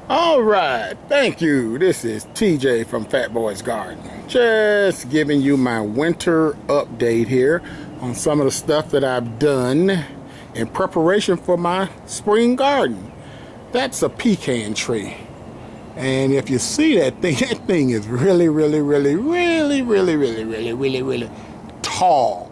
All right, thank you. This is TJ from Fat Boy's Garden. Just giving you my winter update here on some of the stuff that I've done in preparation for my spring garden. That's a pecan tree. And if you see that thing is really tall.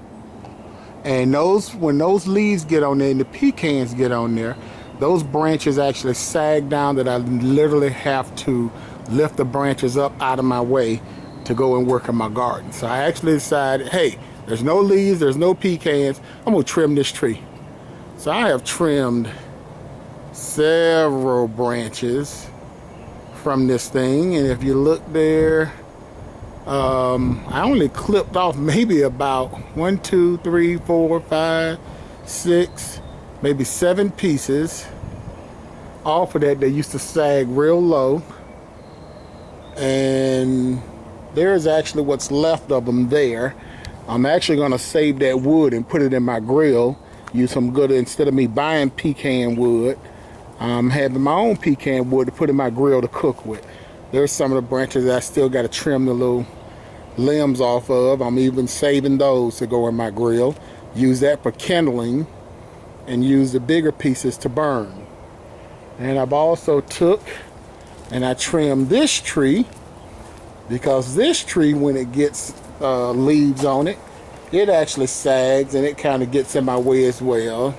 And when those leaves get on there and the pecans get on there, those branches actually sag down that I literally have to lift the branches up out of my way to go and work in my garden. So I actually decided, hey, there's no leaves, there's no pecans, I'm gonna trim this tree. So I have trimmed several branches from this thing, and if you look there, I only clipped off maybe about 1, 2, 3, 4, 5, 6, maybe 7 pieces off of that. They used to sag real low, and there's actually what's left of them there. I'm actually going to save that wood and put it in my grill. Use some good, instead of me buying pecan wood, I'm having my own pecan wood to put in my grill to cook with. There's some of the branches that I still got to trim the little limbs off of. I'm even saving those to go in my grill. Use that for kindling and use the bigger pieces to burn. And I've also took and I trimmed this tree, because this tree, when it gets leaves on it, it actually sags and it kind of gets in my way as well.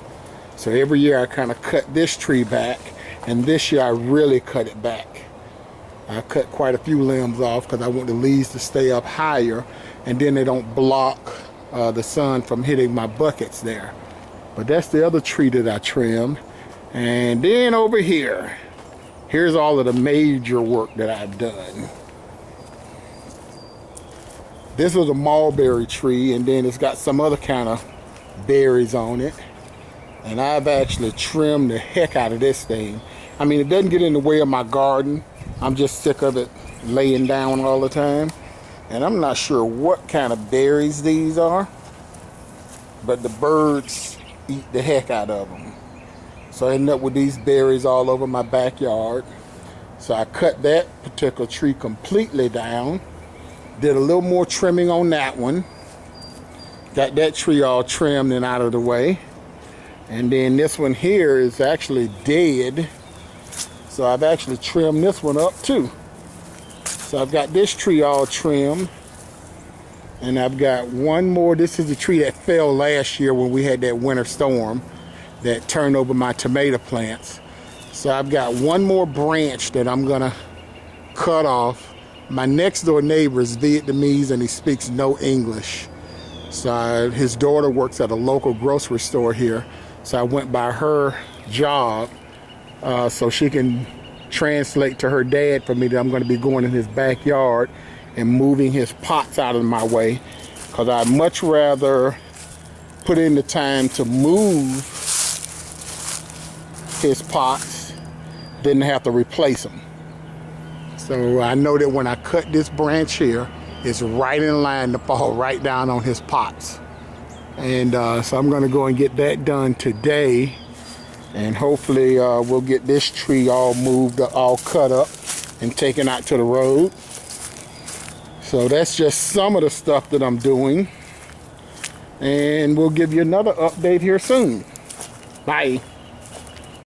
So every year I kind of cut this tree back, and this year I really cut it back. I cut quite a few limbs off because I want the leaves to stay up higher, and then they don't block the sun from hitting my buckets there. But that's the other tree that I trimmed. And then over here, here's all of the major work that I've done. This was a mulberry tree, and then it's got some other kind of berries on it. And I've actually trimmed the heck out of this thing. I mean, it doesn't get in the way of my garden. I'm just sick of it laying down all the time. And I'm not sure what kind of berries these are, but the birds eat the heck out of them. So I ended up with these berries all over my backyard. So I cut that particular tree completely down. Did a little more trimming on that one. Got that tree all trimmed and out of the way. And then this one here is actually dead. So I've actually trimmed this one up too. So I've got this tree all trimmed. And I've got one more. This is the tree that fell last year when we had that winter storm that turned over my tomato plants. So I've got one more branch that I'm gonna cut off. My next door neighbor is Vietnamese and he speaks no English. So his daughter works at a local grocery store here. So I went by her job so she can translate to her dad for me that I'm going to be going in his backyard and moving his pots out of my way, because I'd much rather put in the time to move his pots than have to replace them. So I know that when I cut this branch here, it's right in line to fall right down on his pots. And so I'm going to go and get that done today, and hopefully we'll get this tree all moved, all cut up and taken out to the road. So that's just some of the stuff that I'm doing, and we'll give you another update here soon. Bye.